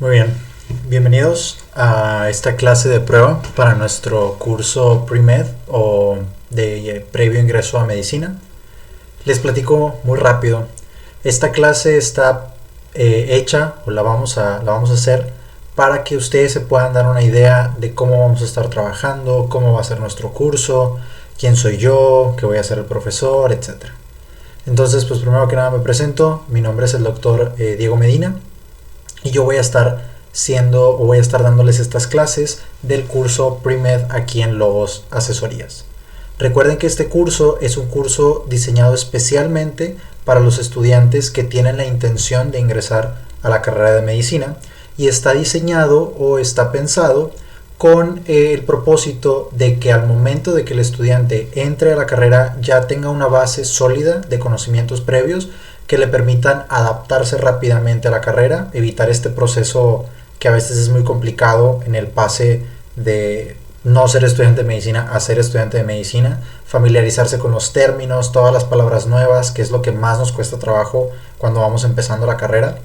Muy bien, bienvenidos a esta clase de prueba para nuestro curso Pre-Med o de previo ingreso a medicina. Les platico muy rápido. Esta clase está hecha o la vamos a hacer para que ustedes se puedan dar una idea de cómo vamos a estar trabajando, cómo va a ser nuestro curso, quién soy yo, qué voy a ser el profesor, etc. Entonces, pues primero que nada me presento. Mi nombre es el doctor Diego Medina y yo voy a estar dándoles estas clases del curso Pre-Med aquí en Logos Asesorías. Recuerden que este curso es un curso diseñado especialmente para los estudiantes que tienen la intención de ingresar a la carrera de medicina y está diseñado o está pensado con el propósito de que al momento de que el estudiante entre a la carrera ya tenga una base sólida de conocimientos previos que le permitan adaptarse rápidamente a la carrera, evitar este proceso que a veces es muy complicado en el pase de no ser estudiante de medicina a ser estudiante de medicina, familiarizarse con los términos, todas las palabras nuevas, que es lo que más nos cuesta trabajo cuando vamos empezando la carrera.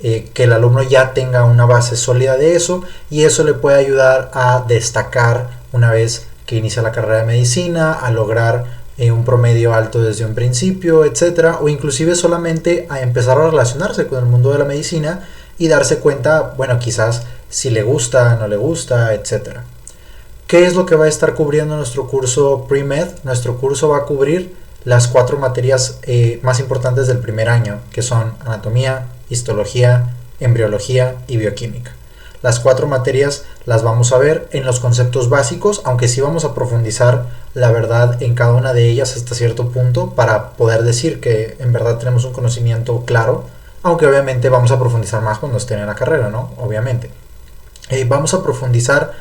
Que el alumno ya tenga una base sólida de eso y eso le puede ayudar a destacar una vez que inicia la carrera de medicina, a lograr un promedio alto desde un principio, etcétera, o inclusive solamente a empezar a relacionarse con el mundo de la medicina y darse cuenta, bueno, quizás si le gusta, no le gusta, etcétera. ¿Qué es lo que va a estar cubriendo nuestro curso Pre-Med? Nuestro curso va a cubrir las 4 materias más importantes del primer año, que son anatomía, histología, embriología y bioquímica. Las 4 materias las vamos a ver en los conceptos básicos, aunque sí vamos a profundizar la verdad en cada una de ellas hasta cierto punto para poder decir que en verdad tenemos un conocimiento claro, aunque obviamente vamos a profundizar más cuando estén en la carrera, ¿no? Obviamente. Vamos a profundizar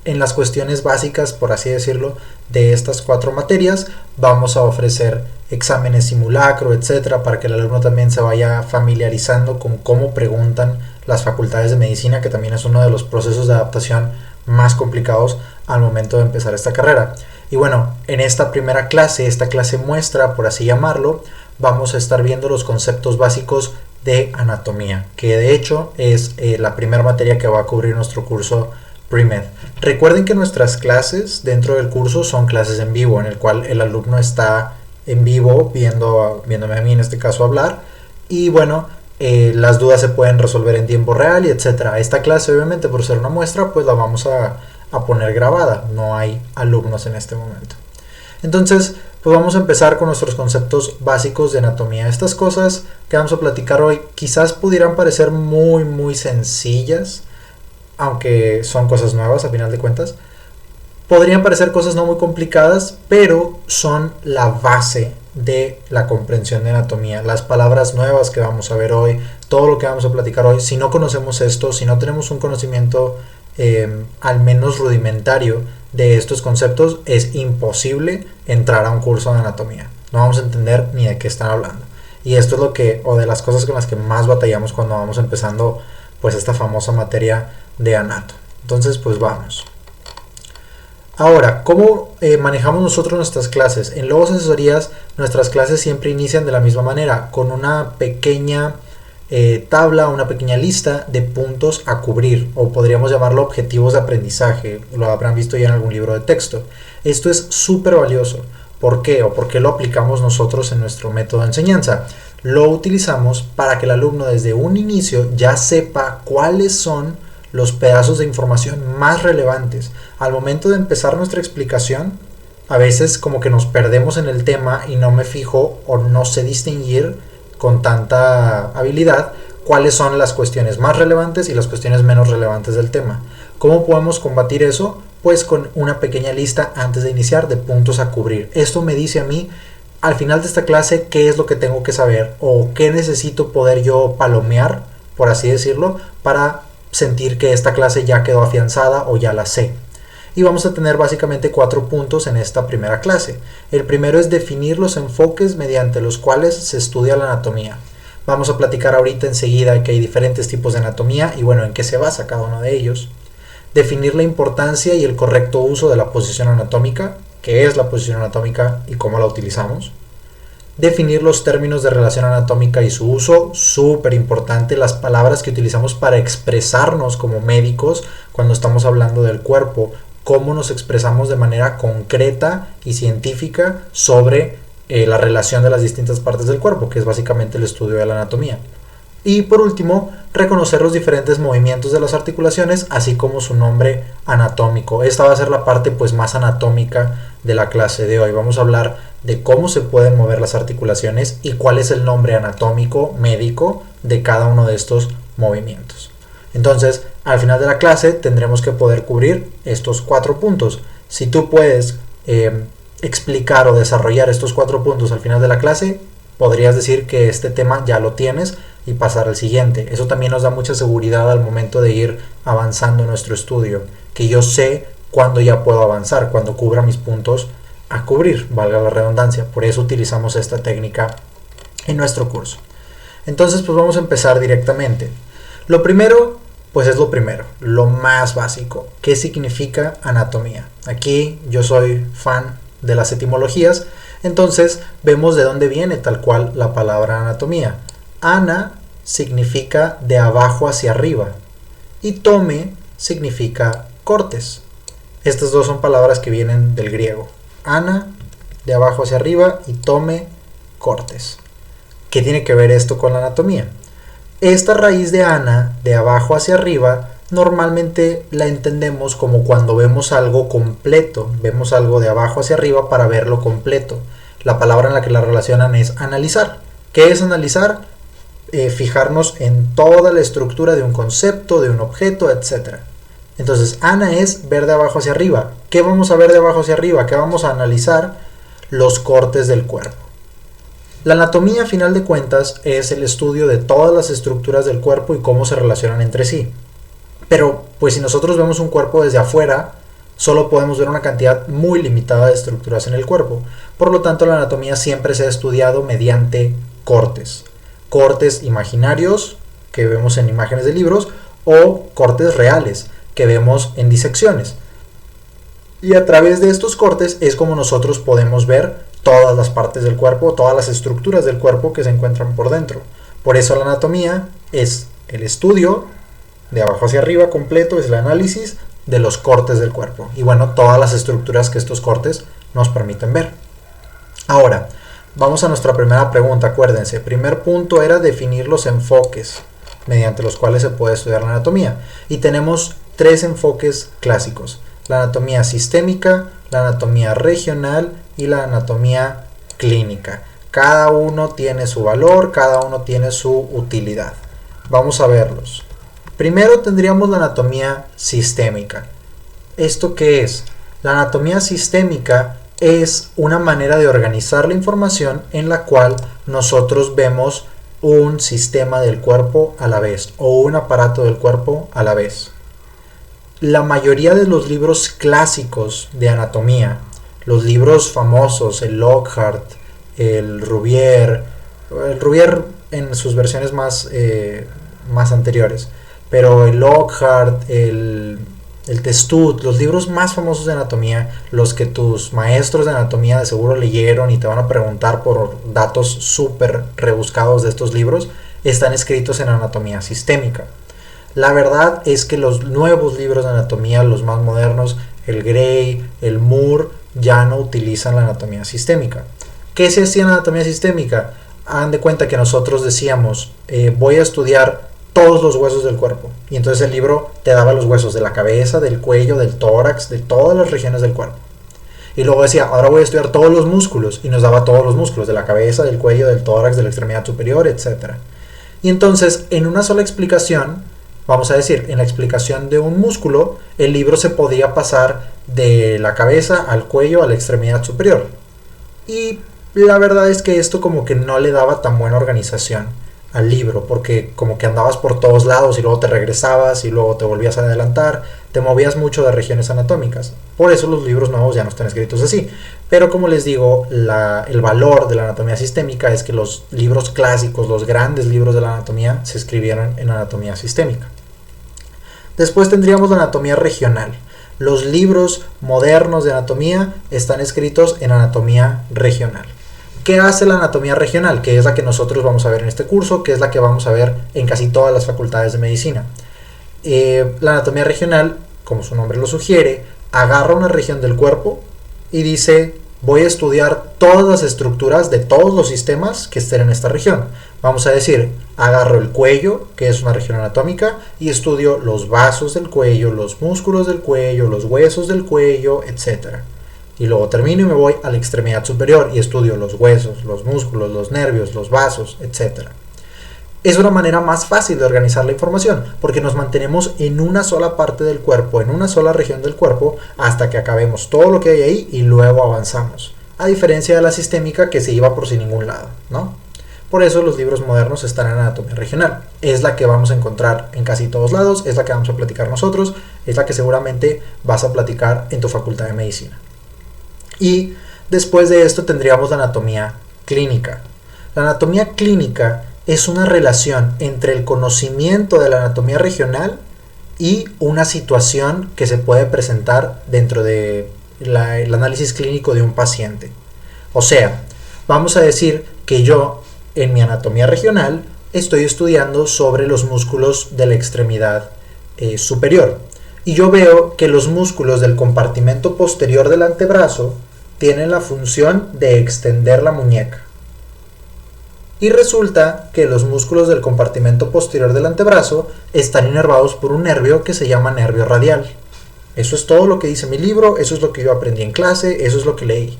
en las cuestiones básicas, por así decirlo, de estas 4 materias. Vamos a ofrecer exámenes simulacro, etcétera, para que el alumno también se vaya familiarizando con cómo preguntan las facultades de medicina, que también es uno de los procesos de adaptación más complicados al momento de empezar esta carrera. Y bueno, en esta primera clase, esta clase muestra, por así llamarlo, vamos a estar viendo los conceptos básicos de anatomía, que de hecho es la primera materia que va a cubrir nuestro curso Pre-Med. Recuerden que nuestras clases dentro del curso son clases en vivo, en el cual el alumno está en vivo viéndome a mí en este caso hablar y bueno, las dudas se pueden resolver en tiempo real y etcétera. Esta clase obviamente por ser una muestra pues la vamos a poner grabada, no hay alumnos en este momento. Entonces pues vamos a empezar con nuestros conceptos básicos de anatomía. Estas cosas que vamos a platicar hoy quizás pudieran parecer muy sencillas, aunque son cosas nuevas a final de cuentas. Podrían parecer cosas no muy complicadas, pero son la base de la comprensión de anatomía. Las palabras nuevas que vamos a ver hoy, todo lo que vamos a platicar hoy, si no conocemos esto, si no tenemos un conocimiento al menos rudimentario de estos conceptos, es imposible entrar a un curso de anatomía. No vamos a entender ni de qué están hablando. Y esto es de las cosas con las que más batallamos cuando vamos empezando pues esta famosa materia de anato. Entonces pues vamos. Ahora, ¿cómo manejamos nosotros nuestras clases? En Logos Asesorías nuestras clases siempre inician de la misma manera, con una pequeña tabla, una pequeña lista de puntos a cubrir, o podríamos llamarlo objetivos de aprendizaje, lo habrán visto ya en algún libro de texto. Esto es súper valioso. ¿Por qué? ¿O por qué lo aplicamos nosotros en nuestro método de enseñanza? Lo utilizamos para que el alumno desde un inicio ya sepa cuáles son los pedazos de información más relevantes. Al momento de empezar nuestra explicación, a veces como que nos perdemos en el tema y no me fijo o no sé distinguir con tanta habilidad cuáles son las cuestiones más relevantes y las cuestiones menos relevantes del tema. ¿Cómo podemos combatir eso? Pues con una pequeña lista antes de iniciar de puntos a cubrir. Esto me dice a mí al final de esta clase qué es lo que tengo que saber o qué necesito poder yo palomear, por así decirlo, para sentir que esta clase ya quedó afianzada o ya la sé. Y vamos a tener básicamente 4 puntos en esta primera clase. El primero es definir los enfoques mediante los cuales se estudia la anatomía. Vamos a platicar ahorita enseguida que hay diferentes tipos de anatomía y bueno, en qué se basa cada uno de ellos. Definir la importancia y el correcto uso de la posición anatómica, qué es la posición anatómica y cómo la utilizamos. Definir los términos de relación anatómica y su uso, súper importante, las palabras que utilizamos para expresarnos como médicos cuando estamos hablando del cuerpo, cómo nos expresamos de manera concreta y científica sobre la relación de las distintas partes del cuerpo, que es básicamente el estudio de la anatomía. Y por último, reconocer los diferentes movimientos de las articulaciones, así como su nombre anatómico. Esta va a ser la parte pues más anatómica de la clase de hoy. Vamos a hablar de cómo se pueden mover las articulaciones y cuál es el nombre anatómico médico de cada uno de estos movimientos. Entonces, al final de la clase tendremos que poder cubrir estos 4 puntos. Si tú puedes explicar o desarrollar estos 4 puntos al final de la clase, podrías decir que este tema ya lo tienes y pasar al siguiente. Eso también nos da mucha seguridad al momento de ir avanzando en nuestro estudio, que yo sé cuándo ya puedo avanzar, cuando cubra mis puntos a cubrir, valga la redundancia. Por eso utilizamos esta técnica en nuestro curso. Entonces, pues vamos a empezar directamente. Lo primero, pues es lo primero, lo más básico. ¿Qué significa anatomía? Aquí yo soy fan de las etimologías, entonces vemos de dónde viene tal cual la palabra anatomía. Ana significa de abajo hacia arriba y tome significa cortes. Estas dos son palabras que vienen del griego. Ana, de abajo hacia arriba, y tome, cortes. ¿Qué tiene que ver esto con la anatomía? Esta raíz de ana, de abajo hacia arriba, normalmente la entendemos como cuando vemos algo completo. Vemos algo de abajo hacia arriba para verlo completo. La palabra en la que la relacionan es analizar. ¿Qué es analizar? Fijarnos en toda la estructura de un concepto, de un objeto, etc. Entonces, ana es ver de abajo hacia arriba. ¿Qué vamos a ver de abajo hacia arriba? ¿Qué vamos a analizar? Los cortes del cuerpo. La anatomía, a final de cuentas, es el estudio de todas las estructuras del cuerpo y cómo se relacionan entre sí. Pero, pues si nosotros vemos un cuerpo desde afuera, solo podemos ver una cantidad muy limitada de estructuras en el cuerpo. Por lo tanto, la anatomía siempre se ha estudiado mediante cortes. Cortes imaginarios, que vemos en imágenes de libros, o cortes reales, que vemos en disecciones. Y a través de estos cortes es como nosotros podemos ver todas las partes del cuerpo, todas las estructuras del cuerpo que se encuentran por dentro. Por eso la anatomía es el estudio de abajo hacia arriba completo, es el análisis de los cortes del cuerpo. Y bueno, todas las estructuras que estos cortes nos permiten ver. Ahora, vamos a nuestra primera pregunta. Acuérdense, el primer punto era definir los enfoques mediante los cuales se puede estudiar la anatomía. Y tenemos 3 enfoques clásicos: la anatomía sistémica, la anatomía regional y la anatomía clínica. Cada uno tiene su valor, cada uno tiene su utilidad. Vamos a verlos. Primero tendríamos la anatomía sistémica. ¿Esto qué es? La anatomía sistémica es una manera de organizar la información en la cual nosotros vemos un sistema del cuerpo a la vez o un aparato del cuerpo a la vez. La mayoría de los libros clásicos de anatomía, los libros famosos, el Lockhart, el Rubier en sus versiones más anteriores, pero el Lockhart, el Testut, los libros más famosos de anatomía, los que tus maestros de anatomía de seguro leyeron y te van a preguntar por datos súper rebuscados de estos libros, están escritos en anatomía sistémica. La verdad es que los nuevos libros de anatomía, los más modernos, el Gray, el Moore, ya no utilizan la anatomía sistémica. ¿Qué se hacía en anatomía sistémica? Hagan de cuenta que nosotros decíamos, voy a estudiar todos los huesos del cuerpo. Y entonces el libro te daba los huesos de la cabeza, del cuello, del tórax, de todas las regiones del cuerpo. Y luego decía, ahora voy a estudiar todos los músculos. Y nos daba todos los músculos, de la cabeza, del cuello, del tórax, de la extremidad superior, etc. Y entonces, en una sola explicación, vamos a decir, en la explicación de un músculo, el libro se podía pasar de la cabeza al cuello a la extremidad superior. Y la verdad es que esto como que no le daba tan buena organización al libro, porque como que andabas por todos lados y luego te regresabas y luego te volvías a adelantar, te movías mucho de regiones anatómicas. Por eso los libros nuevos ya no están escritos así. Pero como les digo, el valor de la anatomía sistémica es que los libros clásicos, los grandes libros de la anatomía, se escribieron en anatomía sistémica. Después tendríamos la anatomía regional. Los libros modernos de anatomía están escritos en anatomía regional. ¿Qué hace la anatomía regional? Que es la que nosotros vamos a ver en este curso, que es la que vamos a ver en casi todas las facultades de medicina. La anatomía regional, como su nombre lo sugiere, agarra una región del cuerpo y dice: voy a estudiar todas las estructuras de todos los sistemas que estén en esta región. Vamos a decir, agarro el cuello, que es una región anatómica, y estudio los vasos del cuello, los músculos del cuello, los huesos del cuello, etc. Y luego termino y me voy a la extremidad superior y estudio los huesos, los músculos, los nervios, los vasos, etc. Es una manera más fácil de organizar la información, porque nos mantenemos en una sola parte del cuerpo, en una sola región del cuerpo, hasta que acabemos todo lo que hay ahí y luego avanzamos. A diferencia de la sistémica, que se iba por sin ningún lado, ¿no? Por eso los libros modernos están en anatomía regional. Es la que vamos a encontrar en casi todos lados, es la que vamos a platicar nosotros, es la que seguramente vas a platicar en tu facultad de medicina. Y después de esto tendríamos la anatomía clínica. La anatomía clínica es una relación entre el conocimiento de la anatomía regional y una situación que se puede presentar dentro de el análisis clínico de un paciente. O sea, vamos a decir que yo en mi anatomía regional estoy estudiando sobre los músculos de la extremidad superior, y yo veo que los músculos del compartimento posterior del antebrazo tienen la función de extender la muñeca. Y resulta que los músculos del compartimento posterior del antebrazo están inervados por un nervio que se llama nervio radial. Eso es todo lo que dice mi libro, eso es lo que yo aprendí en clase, eso es lo que leí.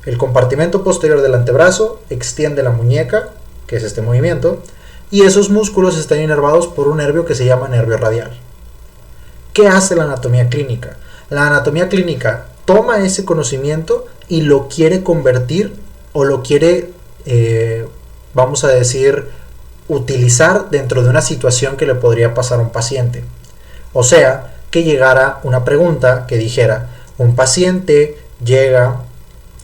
El compartimento posterior del antebrazo extiende la muñeca, que es este movimiento, y esos músculos están inervados por un nervio que se llama nervio radial. ¿Qué hace la anatomía clínica? La anatomía clínica toma ese conocimiento y lo quiere convertir, o lo quiere, vamos a decir, utilizar dentro de una situación que le podría pasar a un paciente. O sea, que llegara una pregunta que dijera: un paciente llega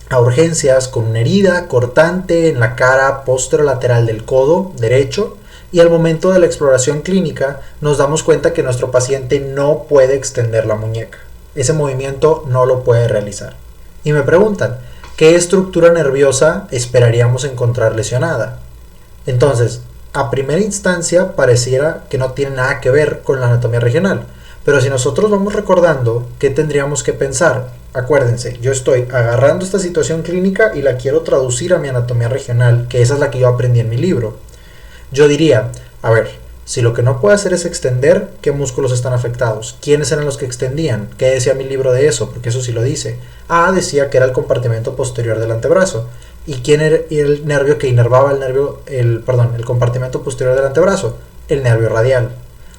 a urgencias con una herida cortante en la cara posterolateral del codo derecho, y al momento de la exploración clínica nos damos cuenta que nuestro paciente no puede extender la muñeca. Ese movimiento no lo puede realizar. Y me preguntan, ¿qué estructura nerviosa esperaríamos encontrar lesionada? Entonces, a primera instancia pareciera que no tiene nada que ver con la anatomía regional, pero si nosotros vamos recordando, ¿qué tendríamos que pensar? Acuérdense, yo estoy agarrando esta situación clínica y la quiero traducir a mi anatomía regional, que esa es la que yo aprendí en mi libro. Yo diría, a ver, si lo que no puedo hacer es extender, ¿qué músculos están afectados? ¿Quiénes eran los que extendían? ¿Qué decía mi libro de eso? Porque eso sí lo dice. Decía que era el compartimento posterior del antebrazo. ¿Y quién era el nervio que inervaba el compartimento posterior del antebrazo? El nervio radial.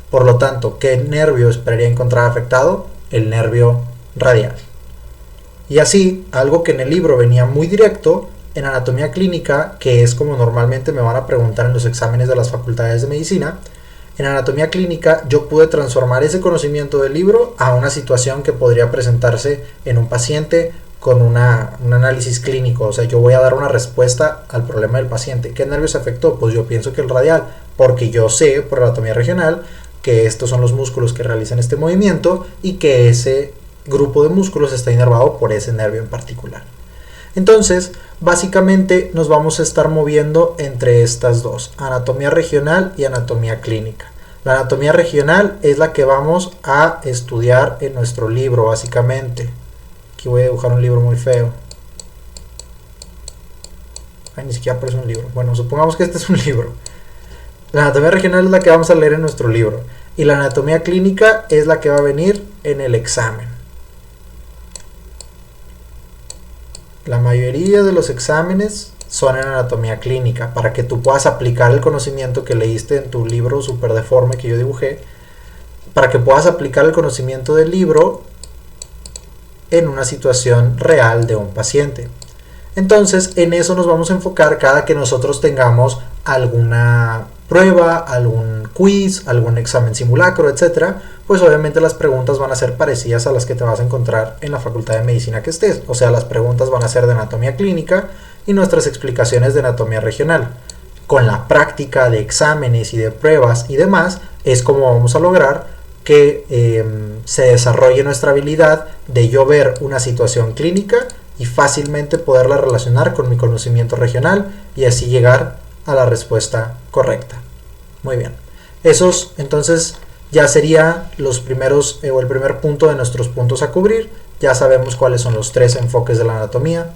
Por lo tanto, ¿qué nervio esperaría encontrar afectado? El nervio radial. Y así, algo que en el libro venía muy directo, en anatomía clínica, que es como normalmente me van a preguntar en los exámenes de las facultades de medicina, en anatomía clínica yo pude transformar ese conocimiento del libro a una situación que podría presentarse en un paciente con un análisis clínico. O sea, yo voy a dar una respuesta al problema del paciente. ¿Qué nervio se afectó? Pues yo pienso que el radial, porque yo sé por anatomía regional que estos son los músculos que realizan este movimiento y que ese grupo de músculos está inervado por ese nervio en particular. Entonces, básicamente nos vamos a estar moviendo entre estas dos, anatomía regional y anatomía clínica. La anatomía regional es la que vamos a estudiar en nuestro libro, básicamente. Aquí voy a dibujar un libro muy feo. Ni siquiera parece un libro. Bueno, supongamos que este es un libro. La anatomía regional es la que vamos a leer en nuestro libro. Y la anatomía clínica es la que va a venir en el examen. La mayoría de los exámenes son en anatomía clínica, para que tú puedas aplicar el conocimiento que leíste en tu libro súper deforme que yo dibujé, para que puedas aplicar el conocimiento del libro en una situación real de un paciente. Entonces, en eso nos vamos a enfocar cada que nosotros tengamos alguna prueba, algún quiz, algún examen simulacro, etc. Pues obviamente las preguntas van a ser parecidas a las que te vas a encontrar en la facultad de medicina que estés. O sea, las preguntas van a ser de anatomía clínica y nuestras explicaciones de anatomía regional. Con la práctica de exámenes y de pruebas y demás, es como vamos a lograr que se desarrolle nuestra habilidad de yo ver una situación clínica y fácilmente poderla relacionar con mi conocimiento regional y así llegar a la respuesta correcta. Muy bien. Esos entonces ya sería los primeros o el primer punto de nuestros puntos a cubrir. Ya sabemos cuáles son los 3 enfoques de la anatomía.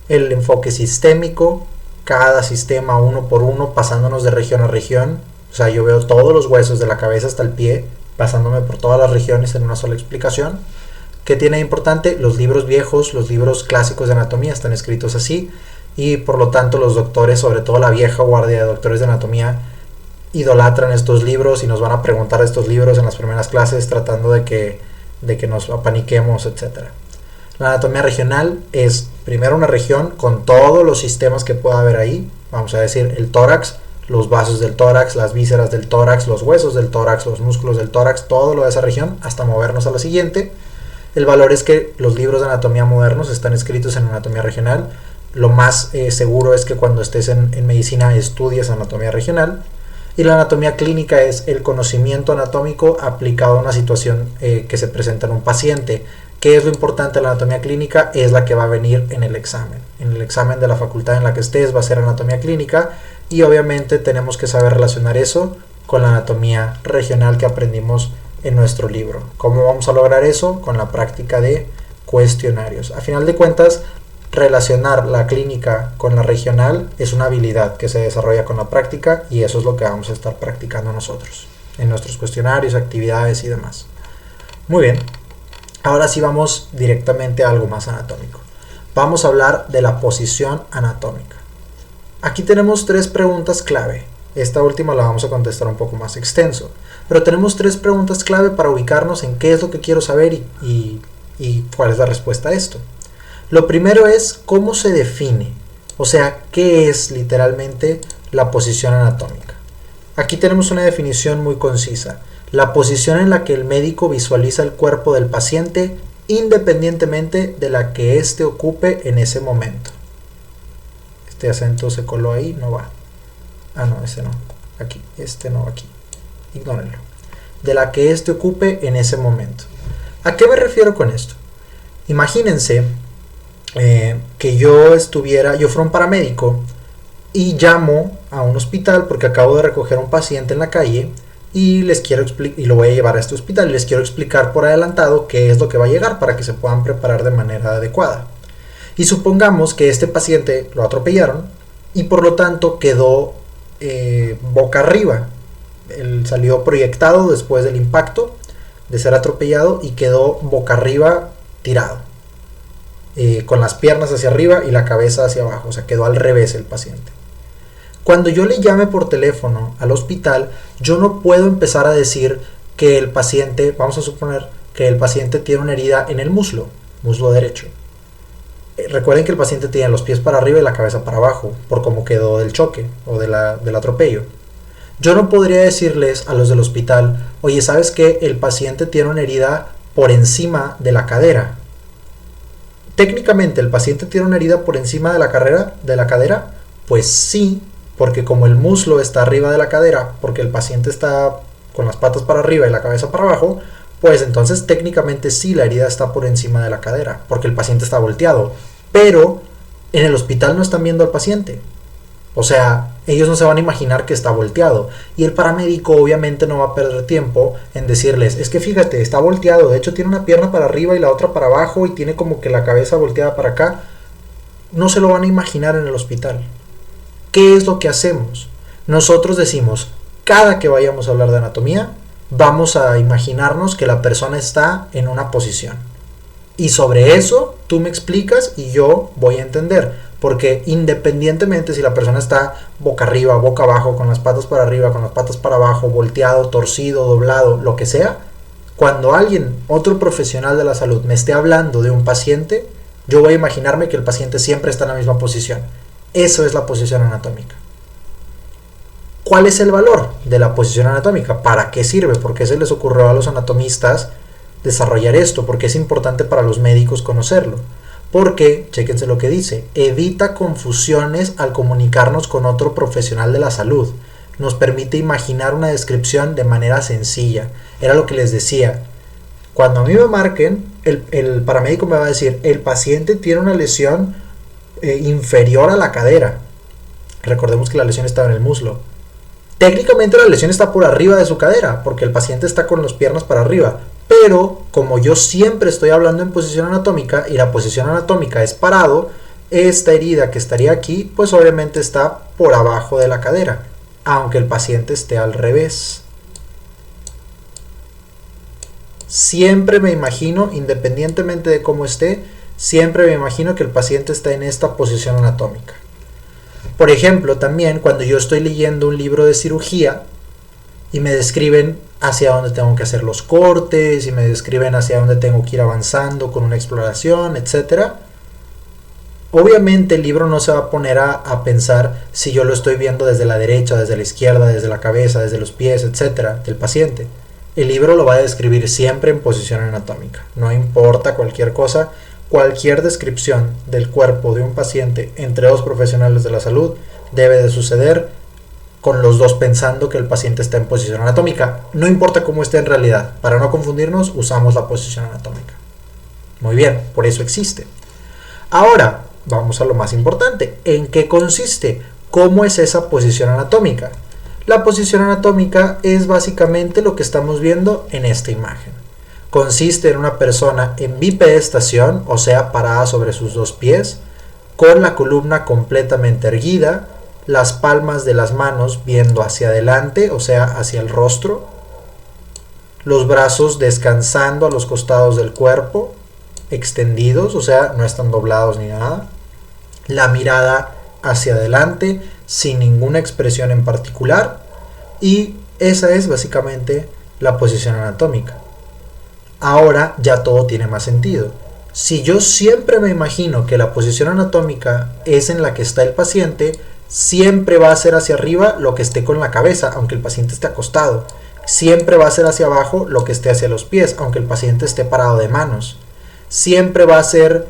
El enfoque sistémico, cada sistema uno por uno, pasándonos de región a región. O sea, yo veo todos los huesos de la cabeza hasta el pie, pasándome por todas las regiones en una sola explicación. ¿Qué tiene de importante? Los libros viejos, los libros clásicos de anatomía están escritos así, y por lo tanto los doctores, sobre todo la vieja guardia de doctores de anatomía, idolatran estos libros y nos van a preguntar estos libros en las primeras clases tratando de que nos apaniquemos, etc. La anatomía regional es primero una región con todos los sistemas que pueda haber ahí, vamos a decir el tórax, los vasos del tórax, las vísceras del tórax, los huesos del tórax, los músculos del tórax, todo lo de esa región hasta movernos a la siguiente. El valor es que los libros de anatomía modernos están escritos en anatomía regional. Lo más seguro es que cuando estés en medicina estudies anatomía regional. Y la anatomía clínica es el conocimiento anatómico aplicado a una situación que se presenta en un paciente. ¿Qué es lo importante de la anatomía clínica? Es la que va a venir en el examen. En el examen de la facultad en la que estés va a ser anatomía clínica y obviamente tenemos que saber relacionar eso con la anatomía regional que aprendimos en nuestro libro. ¿Cómo vamos a lograr eso? Con la práctica de cuestionarios. A final de cuentas, relacionar la clínica con la regional es una habilidad que se desarrolla con la práctica y eso es lo que vamos a estar practicando nosotros en nuestros cuestionarios, actividades y demás. Muy bien, ahora sí vamos directamente a algo más anatómico. Vamos a hablar de la posición anatómica. Aquí tenemos 3 preguntas clave. Esta última la vamos a contestar un poco más extenso, pero tenemos 3 preguntas clave para ubicarnos en qué es lo que quiero saber y cuál es la respuesta a esto. Lo primero es cómo se define, o sea, qué es literalmente la posición anatómica. Aquí tenemos una definición muy concisa: la posición en la que el médico visualiza el cuerpo del paciente independientemente de la que éste ocupe en ese momento. Este acento se coló ahí, no va. Ah, no, ese no. Aquí, este no, aquí. Ignórenlo. De la que éste ocupe en ese momento. ¿A qué me refiero con esto? Imagínense que yo fuera un paramédico y llamo a un hospital porque acabo de recoger a un paciente en la calle y les quiero explicar, y lo voy a llevar a este hospital y les quiero explicar por adelantado qué es lo que va a llegar para que se puedan preparar de manera adecuada. Y supongamos que este paciente lo atropellaron y por lo tanto quedó boca arriba. Él salió proyectado después del impacto de ser atropellado y quedó boca arriba tirado, con las piernas hacia arriba y la cabeza hacia abajo, o sea, quedó al revés el paciente. Cuando yo le llame por teléfono al hospital, yo no puedo empezar a decir que el paciente, vamos a suponer que el paciente tiene una herida en el muslo derecho. Recuerden que el paciente tiene los pies para arriba y la cabeza para abajo, por cómo quedó del choque o del atropello. Yo no podría decirles a los del hospital, oye, ¿sabes qué? El paciente tiene una herida por encima de la cadera. Técnicamente, ¿el paciente tiene una herida por encima de la cadera? Pues sí, porque como el muslo está arriba de la cadera, porque el paciente está con las patas para arriba y la cabeza para abajo, pues entonces técnicamente sí la herida está por encima de la cadera, porque el paciente está volteado. Pero en el hospital no están viendo al paciente. O sea, ellos no se van a imaginar que está volteado. Y el paramédico obviamente no va a perder tiempo en decirles, es que fíjate, está volteado, de hecho tiene una pierna para arriba y la otra para abajo y tiene como que la cabeza volteada para acá. No se lo van a imaginar en el hospital. ¿Qué es lo que hacemos? Nosotros decimos, cada que vayamos a hablar de anatomía, vamos a imaginarnos que la persona está en una posición. Y sobre eso tú me explicas y yo voy a entender. Porque independientemente si la persona está boca arriba, boca abajo, con las patas para arriba, con las patas para abajo, volteado, torcido, doblado, lo que sea, cuando alguien, otro profesional de la salud, me esté hablando de un paciente, yo voy a imaginarme que el paciente siempre está en la misma posición. Eso es la posición anatómica. ¿Cuál es el valor de la posición anatómica? ¿Para qué sirve? ¿Por qué se les ocurrió a los anatomistas desarrollar esto? ¿Por qué es importante para los médicos conocerlo? Porque, chéquense lo que dice, evita confusiones al comunicarnos con otro profesional de la salud. Nos permite imaginar una descripción de manera sencilla. Era lo que les decía. Cuando a mí me marquen, el paramédico me va a decir, el paciente tiene una lesión inferior a la cadera. Recordemos que la lesión estaba en el muslo. Técnicamente la lesión está por arriba de su cadera, porque el paciente está con las piernas para arriba. Pero como yo siempre estoy hablando en posición anatómica y la posición anatómica es parado, esta herida que estaría aquí, pues obviamente está por abajo de la cadera, aunque el paciente esté al revés. Siempre me imagino, independientemente de cómo esté, siempre me imagino que el paciente está en esta posición anatómica. Por ejemplo, también cuando yo estoy leyendo un libro de cirugía y me describen hacia dónde tengo que hacer los cortes y me describen hacia dónde tengo que ir avanzando con una exploración, etc. Obviamente el libro no se va a poner a pensar si yo lo estoy viendo desde la derecha, desde la izquierda, desde la cabeza, desde los pies, etc. del paciente. El libro lo va a describir siempre en posición anatómica. No importa cualquier cosa, cualquier descripción del cuerpo de un paciente entre dos profesionales de la salud debe de suceder con los dos pensando que el paciente está en posición anatómica. No importa cómo esté en realidad. Para no confundirnos, usamos la posición anatómica. Muy bien, por eso existe. Ahora, vamos a lo más importante. ¿En qué consiste? ¿Cómo es esa posición anatómica? La posición anatómica es básicamente lo que estamos viendo en esta imagen. Consiste en una persona en bipedestación, o sea, parada sobre sus dos pies, con la columna completamente erguida, las palmas de las manos viendo hacia adelante, o sea, hacia el rostro, los brazos descansando a los costados del cuerpo, extendidos, o sea, no están doblados ni nada, la mirada hacia adelante, sin ninguna expresión en particular, y esa es básicamente la posición anatómica. Ahora ya todo tiene más sentido. Si yo siempre me imagino que la posición anatómica es en la que está el paciente, siempre va a ser hacia arriba lo que esté con la cabeza, aunque el paciente esté acostado. Siempre va a ser hacia abajo lo que esté hacia los pies, aunque el paciente esté parado de manos. Siempre va a ser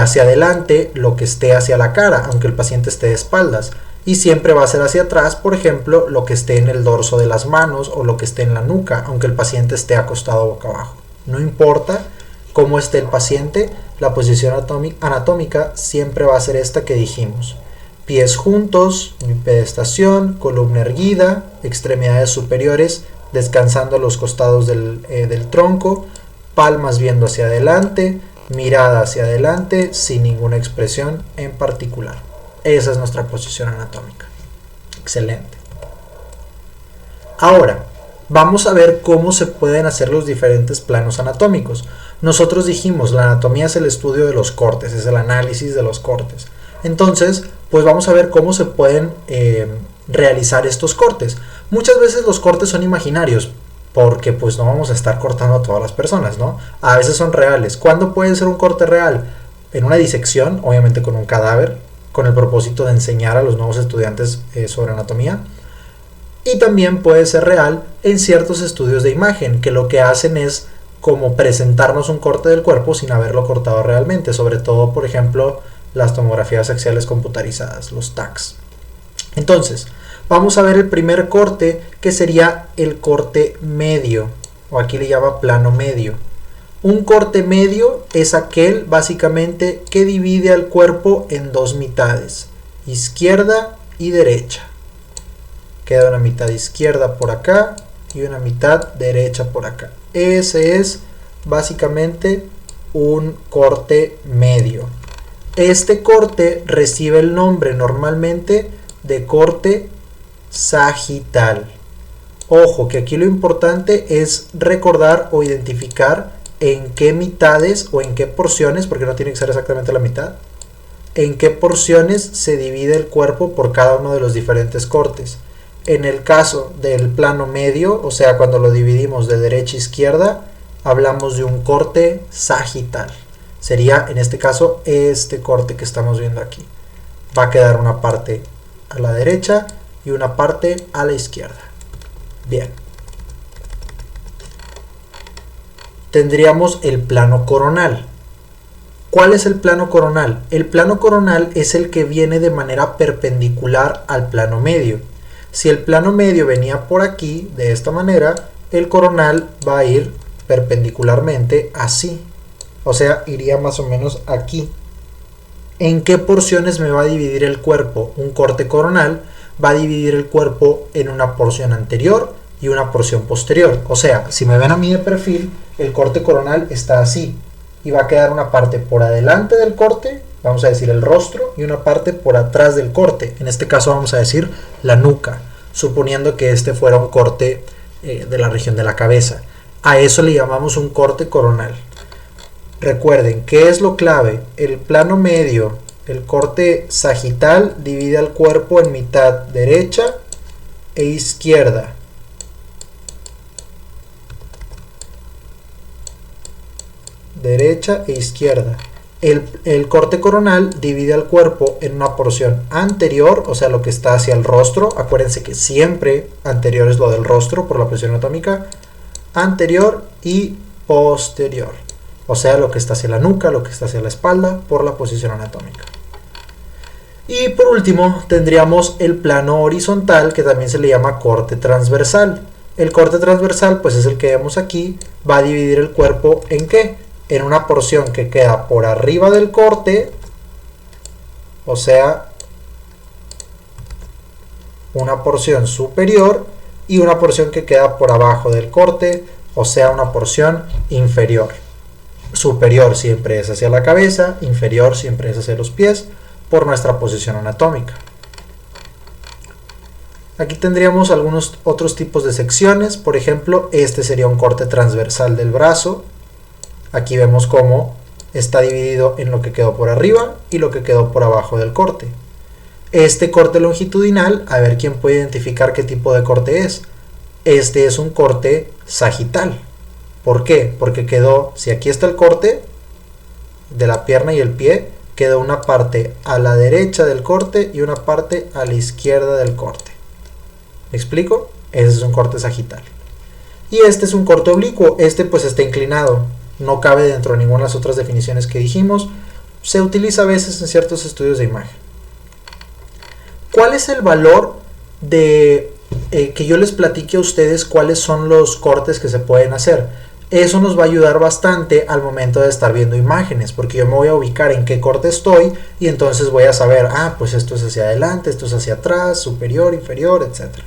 hacia adelante lo que esté hacia la cara, aunque el paciente esté de espaldas. Y siempre va a ser hacia atrás, por ejemplo, lo que esté en el dorso de las manos o lo que esté en la nuca, aunque el paciente esté acostado boca abajo. No importa cómo esté el paciente, la posición anatómica siempre va a ser esta que dijimos. Pies juntos, bipedestación, columna erguida, extremidades superiores descansando a los costados del tronco, palmas viendo hacia adelante, mirada hacia adelante sin ninguna expresión en particular. Esa es nuestra posición anatómica. Excelente. Ahora, vamos a ver cómo se pueden hacer los diferentes planos anatómicos. Nosotros dijimos, la anatomía es el estudio de los cortes, es el análisis de los cortes. Entonces, pues vamos a ver cómo se pueden realizar estos cortes. Muchas veces los cortes son imaginarios, porque pues no vamos a estar cortando a todas las personas, ¿no? A veces son reales. ¿Cuándo puede ser un corte real? En una disección, obviamente con un cadáver, con el propósito de enseñar a los nuevos estudiantes sobre anatomía. Y también puede ser real en ciertos estudios de imagen, que lo que hacen es como presentarnos un corte del cuerpo sin haberlo cortado realmente, sobre todo, por ejemplo, las tomografías axiales computarizadas, los TACs. Entonces, vamos a ver el primer corte, que sería el corte medio, o aquí le llama plano medio. Un corte medio es aquel, básicamente, que divide al cuerpo en dos mitades, izquierda y derecha. Queda una mitad izquierda por acá y una mitad derecha por acá. Ese es básicamente un corte medio. Este corte recibe el nombre normalmente de corte sagital. Ojo, que aquí lo importante es recordar o identificar en qué mitades o en qué porciones, porque no tiene que ser exactamente la mitad, en qué porciones se divide el cuerpo por cada uno de los diferentes cortes. En el caso del plano medio, o sea, cuando lo dividimos de derecha a izquierda, hablamos de un corte sagital. Sería, en este caso, este corte que estamos viendo aquí. Va a quedar una parte a la derecha y una parte a la izquierda. Bien. Tendríamos el plano coronal. ¿Cuál es el plano coronal? El plano coronal es el que viene de manera perpendicular al plano medio. Si el plano medio venía por aquí, de esta manera, el coronal va a ir perpendicularmente así. O sea, iría más o menos aquí. ¿En qué porciones me va a dividir el cuerpo? Un corte coronal va a dividir el cuerpo en una porción anterior y una porción posterior. O sea, si me ven a mí de perfil, el corte coronal está así. Y va a quedar una parte por adelante del corte, vamos a decir el rostro, y una parte por atrás del corte. En este caso vamos a decir la nuca, suponiendo que este fuera un corte de la región de la cabeza. A eso le llamamos un corte coronal. Recuerden, ¿qué es lo clave? El plano medio, el corte sagital, divide al cuerpo en mitad derecha e izquierda. Derecha e izquierda. El corte coronal divide al cuerpo en una porción anterior, o sea, lo que está hacia el rostro. Acuérdense que siempre anterior es lo del rostro por la posición anatómica. Anterior y posterior. O sea, lo que está hacia la nuca, lo que está hacia la espalda por la posición anatómica. Y por último tendríamos el plano horizontal, que también se le llama corte transversal. El corte transversal, pues es el que vemos aquí, va a dividir el cuerpo ¿en qué? En una porción que queda por arriba del corte, o sea, una porción superior, y una porción que queda por abajo del corte, o sea, una porción inferior. Superior siempre es hacia la cabeza, inferior siempre es hacia los pies, por nuestra posición anatómica. Aquí tendríamos algunos otros tipos de secciones. Por ejemplo, este sería un corte transversal del brazo. Aquí vemos cómo está dividido en lo que quedó por arriba y lo que quedó por abajo del corte. Este corte longitudinal, a ver quién puede identificar qué tipo de corte es. Este es un corte sagital. ¿Por qué? Porque quedó, si aquí está el corte de la pierna y el pie, quedó una parte a la derecha del corte y una parte a la izquierda del corte. ¿Me explico? Ese es un corte sagital. Y este es un corte oblicuo. Este pues está inclinado. No cabe dentro de ninguna de las otras definiciones que dijimos. Se utiliza a veces en ciertos estudios de imagen. ¿Cuál es el valor de que yo les platique a ustedes cuáles son los cortes que se pueden hacer? Eso nos va a ayudar bastante al momento de estar viendo imágenes, porque yo me voy a ubicar en qué corte estoy y entonces voy a saber, pues esto es hacia adelante, esto es hacia atrás, superior, inferior, etc.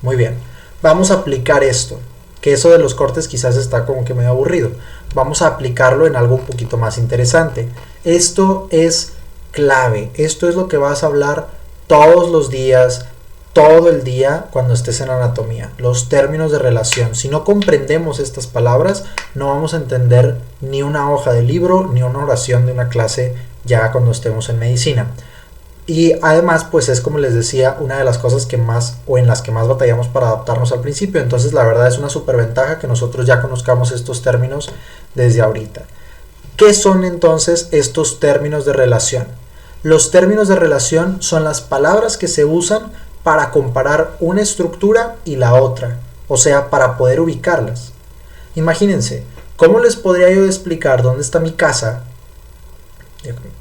Muy bien, vamos a aplicar esto, que eso de los cortes quizás está como que medio aburrido. Vamos a aplicarlo en algo un poquito más interesante. Esto es clave, esto es lo que vas a hablar todos los días, todo el día cuando estés en anatomía, los términos de relación. Si no comprendemos estas palabras, no vamos a entender ni una hoja de libro, ni una oración de una clase ya cuando estemos en medicina. Y además, pues es como les decía, una de las cosas que más, o en las que más batallamos para adaptarnos al principio. Entonces la verdad es una superventaja que nosotros ya conozcamos estos términos desde ahorita. ¿Qué son entonces estos términos de relación? Los términos de relación son las palabras que se usan para comparar una estructura y la otra, o sea, para poder ubicarlas. Imagínense, ¿cómo les podría yo explicar dónde está mi casa?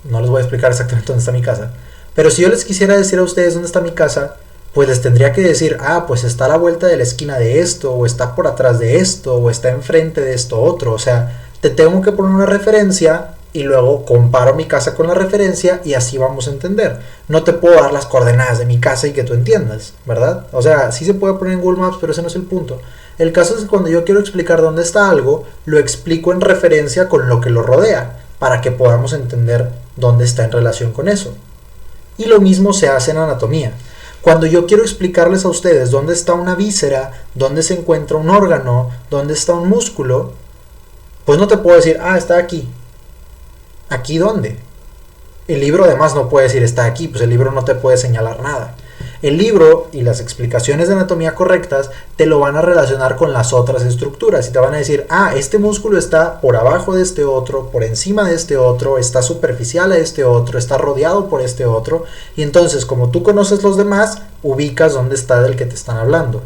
No les voy a explicar exactamente dónde está mi casa, pero si yo les quisiera decir a ustedes dónde está mi casa, pues les tendría que decir, pues está a la vuelta de la esquina de esto, o está por atrás de esto, o está enfrente de esto otro. O sea, te tengo que poner una referencia y luego comparo mi casa con la referencia y así vamos a entender. No te puedo dar las coordenadas de mi casa y que tú entiendas, ¿verdad? O sea, sí se puede poner en Google Maps, pero ese no es el punto. El caso es que cuando yo quiero explicar dónde está algo, lo explico en referencia con lo que lo rodea, para que podamos entender dónde está en relación con eso. Y lo mismo se hace en anatomía. Cuando yo quiero explicarles a ustedes dónde está una víscera, dónde se encuentra un órgano, dónde está un músculo, pues no te puedo decir, está aquí. ¿Aquí dónde? El libro además no puede decir está aquí, pues el libro no te puede señalar nada. El libro y las explicaciones de anatomía correctas te lo van a relacionar con las otras estructuras y te van a decir, este músculo está por abajo de este otro, por encima de este otro, está superficial a este otro, está rodeado por este otro, y entonces como tú conoces los demás, ubicas dónde está del que te están hablando.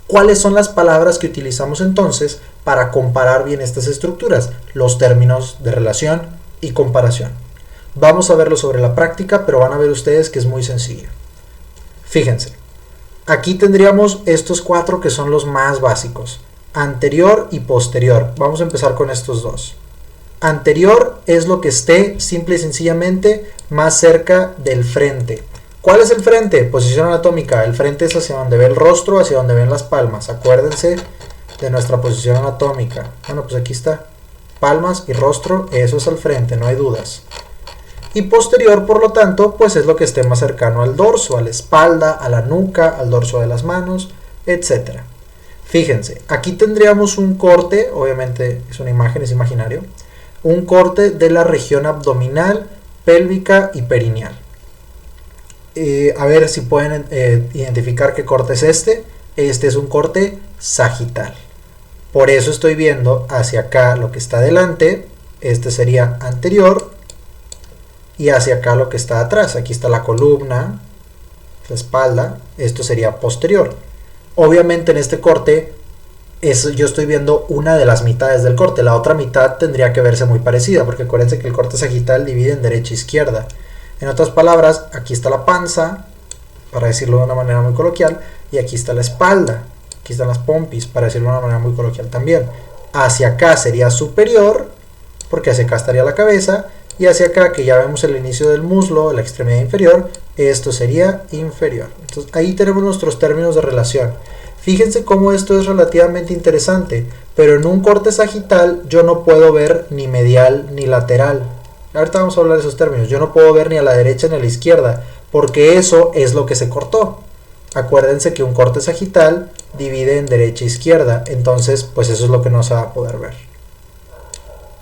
¿Cuáles son las palabras que utilizamos entonces para comparar bien estas estructuras? Los términos de relación y comparación. Vamos a verlo sobre la práctica, pero van a ver ustedes que es muy sencillo. Fíjense, aquí tendríamos estos 4 que son los más básicos, anterior y posterior. Vamos a empezar con estos dos. Anterior es lo que esté simple y sencillamente más cerca del frente. ¿Cuál es el frente? Posición anatómica. El frente es hacia donde ve el rostro, hacia donde ven las palmas. Acuérdense de nuestra posición anatómica. Bueno, pues aquí está. Palmas y rostro, eso es al frente, no hay dudas. Y posterior, por lo tanto, pues es lo que esté más cercano al dorso, a la espalda, a la nuca, al dorso de las manos, etc. Fíjense, aquí tendríamos un corte, obviamente es una imagen, es imaginario, un corte de la región abdominal, pélvica y perineal. A ver si pueden identificar qué corte es este. Este es un corte sagital. Por eso estoy viendo hacia acá lo que está delante. Este sería anterior. Y hacia acá lo que está atrás. Aquí está la columna, la espalda. Esto sería posterior. Obviamente en este corte yo estoy viendo una de las mitades del corte. La otra mitad tendría que verse muy parecida, porque acuérdense que el corte sagital divide en derecha e izquierda. En otras palabras, aquí está la panza, para decirlo de una manera muy coloquial, y aquí está la espalda, aquí están las pompis, para decirlo de una manera muy coloquial también. Hacia acá sería superior, porque hacia acá estaría la cabeza, y hacia acá, que ya vemos el inicio del muslo, la extremidad inferior, esto sería inferior. Entonces ahí tenemos nuestros términos de relación. Fíjense cómo esto es relativamente interesante, pero en un corte sagital yo no puedo ver ni medial ni lateral. Ahorita vamos a hablar de esos términos. Yo no puedo ver ni a la derecha ni a la izquierda, porque eso es lo que se cortó. Acuérdense que un corte sagital divide en derecha e izquierda, entonces pues eso es lo que no se va a poder ver.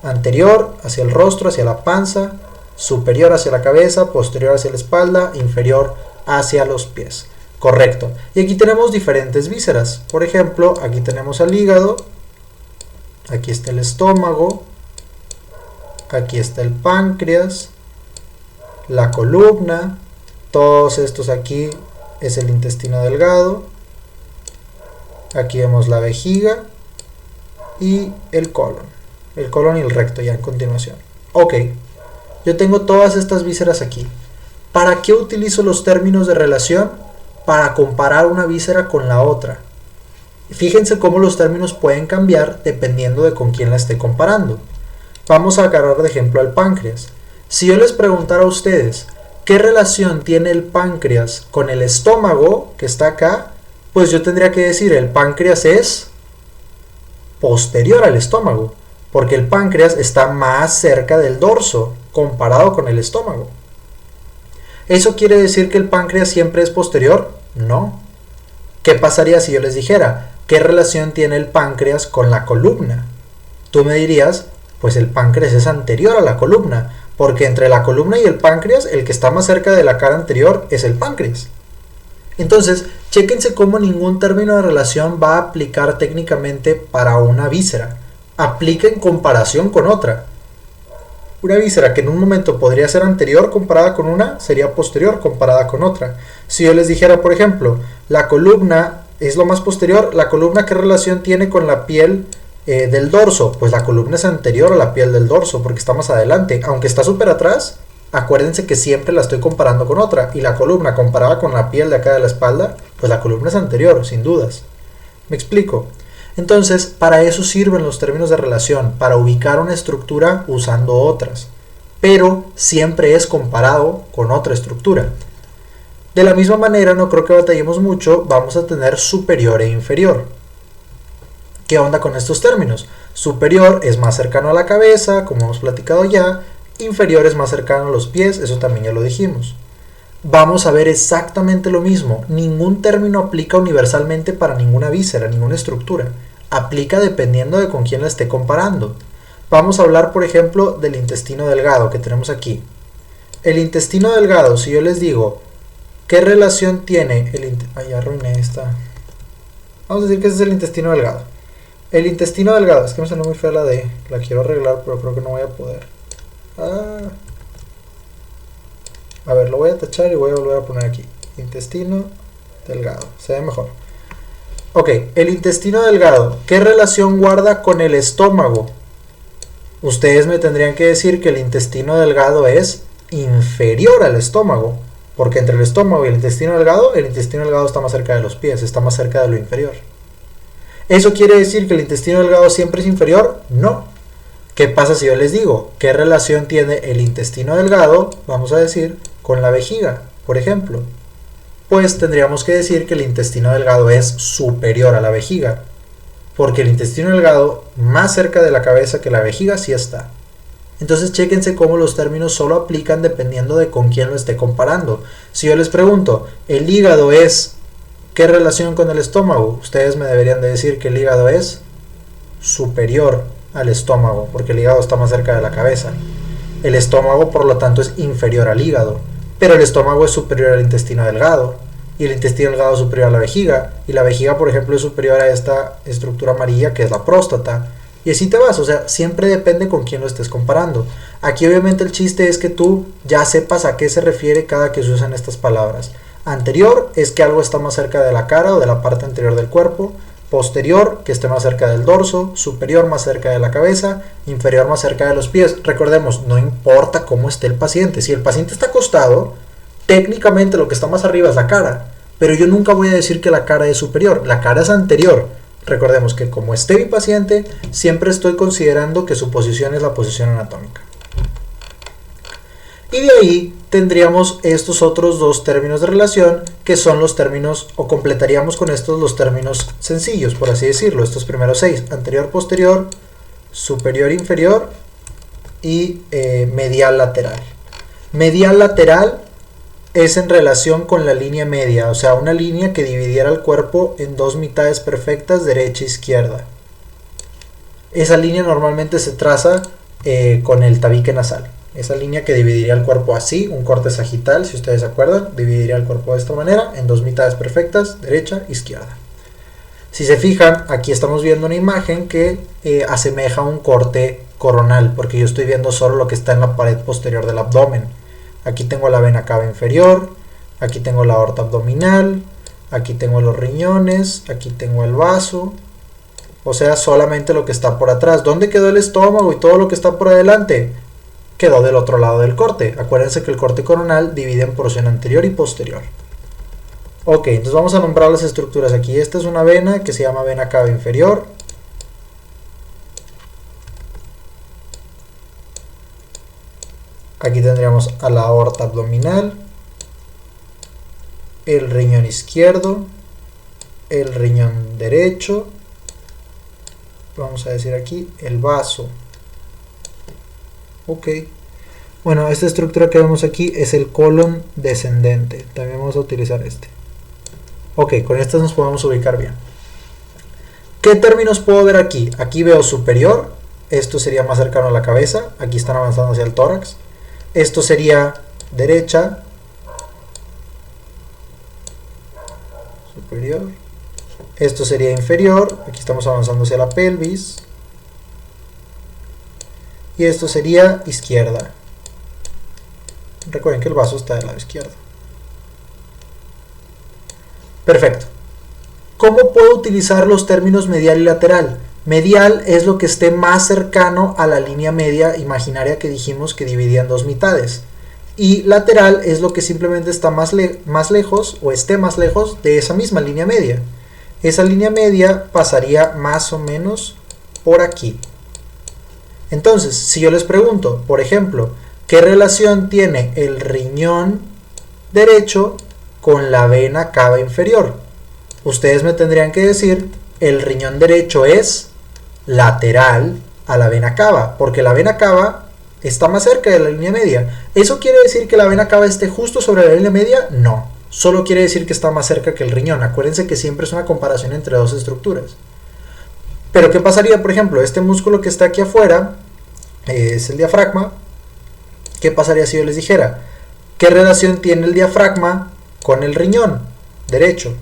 Anterior hacia el rostro, hacia la panza, superior hacia la cabeza, posterior hacia la espalda, inferior hacia los pies. Correcto. Y aquí tenemos diferentes vísceras. Por ejemplo, aquí tenemos al hígado, aquí está el estómago, aquí está el páncreas, la columna, todos estos aquí es el intestino delgado, aquí vemos la vejiga y el colon y el recto ya en continuación. Ok, yo tengo todas estas vísceras aquí. ¿Para qué utilizo los términos de relación? Para comparar una víscera con la otra. Fíjense cómo los términos pueden cambiar dependiendo de con quién la esté comparando. Vamos a agarrar de ejemplo al páncreas. Si yo les preguntara a ustedes, ¿qué relación tiene el páncreas con el estómago que está acá? Pues yo tendría que decir, el páncreas es posterior al estómago, porque el páncreas está más cerca del dorso comparado con el estómago. ¿Eso quiere decir que el páncreas siempre es posterior? No. ¿Qué pasaría si yo les dijera, qué relación tiene el páncreas con la columna? Tú me dirías, pues el páncreas es anterior a la columna, porque entre la columna y el páncreas, el que está más cerca de la cara anterior es el páncreas. Entonces, chéquense cómo ningún término de relación va a aplicar técnicamente para una víscera. Aplica en comparación con otra. Una víscera que en un momento podría ser anterior comparada con una, sería posterior comparada con otra. Si yo les dijera, por ejemplo, la columna es lo más posterior, ¿la columna qué relación tiene con la piel del dorso? Pues la columna es anterior a la piel del dorso porque está más adelante. Aunque está súper atrás, acuérdense que siempre la estoy comparando con otra. Y la columna comparada con la piel de acá de la espalda, pues la columna es anterior, sin dudas. ¿Me explico? Entonces, para eso sirven los términos de relación, para ubicar una estructura usando otras. Pero siempre es comparado con otra estructura. De la misma manera, no creo que batallemos mucho, vamos a tener superior e inferior. ¿Qué onda con estos términos? Superior es más cercano a la cabeza, como hemos platicado ya. Inferior es más cercano a los pies, eso también ya lo dijimos. Vamos a ver exactamente lo mismo. Ningún término aplica universalmente para ninguna víscera, ninguna estructura. Aplica dependiendo de con quién la esté comparando. Vamos a hablar, por ejemplo, del intestino delgado que tenemos aquí. El intestino delgado, si yo les digo, ¿qué relación tiene el Ay, ya arruiné esta. Vamos a decir que ese es el intestino delgado. El intestino delgado, es que me salió muy fea la D, la quiero arreglar, pero creo que no voy a poder. A ver, lo voy a tachar y voy a volver a poner aquí. Intestino delgado, se ve mejor. Ok, el intestino delgado, ¿qué relación guarda con el estómago? Ustedes me tendrían que decir que el intestino delgado es inferior al estómago, porque entre el estómago y el intestino delgado está más cerca de los pies, está más cerca de lo inferior. ¿Eso quiere decir que el intestino delgado siempre es inferior? No. ¿Qué pasa si yo les digo qué relación tiene el intestino delgado, vamos a decir, con la vejiga, por ejemplo? Pues tendríamos que decir que el intestino delgado es superior a la vejiga, porque el intestino delgado más cerca de la cabeza que la vejiga sí está. Entonces chéquense cómo los términos solo aplican dependiendo de con quién lo esté comparando. Si yo les pregunto, ¿el hígado es qué relación con el estómago? Ustedes me deberían de decir que el hígado es superior al estómago, porque el hígado está más cerca de la cabeza. El estómago, por lo tanto, es inferior al hígado, pero el estómago es superior al intestino delgado, y el intestino delgado es superior a la vejiga, y la vejiga, por ejemplo, es superior a esta estructura amarilla que es la próstata. Y así te vas, o sea, siempre depende con quién lo estés comparando. Aquí obviamente el chiste es que tú ya sepas a qué se refiere cada que se usan estas palabras. Anterior es que algo está más cerca de la cara o de la parte anterior del cuerpo. Posterior, que esté más cerca del dorso. Superior, más cerca de la cabeza. Inferior, más cerca de los pies. Recordemos, no importa cómo esté el paciente. Si el paciente está acostado, técnicamente lo que está más arriba es la cara. Pero yo nunca voy a decir que la cara es superior. La cara es anterior. Recordemos que como esté mi paciente, siempre estoy considerando que su posición es la posición anatómica. Y de ahí tendríamos estos otros dos términos de relación, que son los términos, o completaríamos con estos los términos sencillos, por así decirlo, estos primeros 6, anterior, posterior, superior, inferior y medial, lateral. Medial, lateral es en relación con la línea media, o sea, una línea que dividiera el cuerpo en dos mitades perfectas, derecha e izquierda. Esa línea normalmente se traza con el tabique nasal. Esa línea que dividiría el cuerpo así, un corte sagital, si ustedes se acuerdan, dividiría el cuerpo de esta manera en dos mitades perfectas, derecha e izquierda. Si se fijan, aquí estamos viendo una imagen que asemeja a un corte coronal, porque yo estoy viendo solo lo que está en la pared posterior del abdomen. Aquí tengo la vena cava inferior, aquí tengo la aorta abdominal, aquí tengo los riñones, aquí tengo el vaso, o sea, solamente lo que está por atrás. ¿Dónde quedó el estómago y todo lo que está por adelante? Quedó del otro lado del corte. Acuérdense que el corte coronal divide en porción anterior y posterior. Ok, entonces vamos a nombrar las estructuras aquí. Esta es una vena que se llama vena cava inferior. Aquí tendríamos a la aorta abdominal, el riñón izquierdo, el riñón derecho, vamos a decir aquí, el vaso. Ok, bueno, esta estructura que vemos aquí es el colon descendente, también vamos a utilizar este. Ok, con estas nos podemos ubicar bien. ¿Qué términos puedo ver aquí? Aquí veo superior, esto sería más cercano a la cabeza, aquí están avanzando hacia el tórax. Esto sería derecha, superior. Esto sería inferior, aquí estamos avanzando hacia la pelvis. Y esto sería izquierda. Recuerden que el vaso está del lado izquierdo. Perfecto. ¿Cómo puedo utilizar los términos medial y lateral? Medial es lo que esté más cercano a la línea media imaginaria que dijimos que dividía en dos mitades. Y lateral es lo que simplemente está más lejos o esté más lejos de esa misma línea media. Esa línea media pasaría más o menos por aquí. Entonces, si yo les pregunto, por ejemplo, ¿qué relación tiene el riñón derecho con la vena cava inferior? Ustedes me tendrían que decir, el riñón derecho es lateral a la vena cava, porque la vena cava está más cerca de la línea media. ¿Eso quiere decir que la vena cava esté justo sobre la línea media? No, solo quiere decir que está más cerca que el riñón. Acuérdense que siempre es una comparación entre dos estructuras. Pero ¿qué pasaría, por ejemplo, este músculo que está aquí afuera, es el diafragma? ¿Qué pasaría si yo les dijera, qué relación tiene el diafragma con el riñón derecho?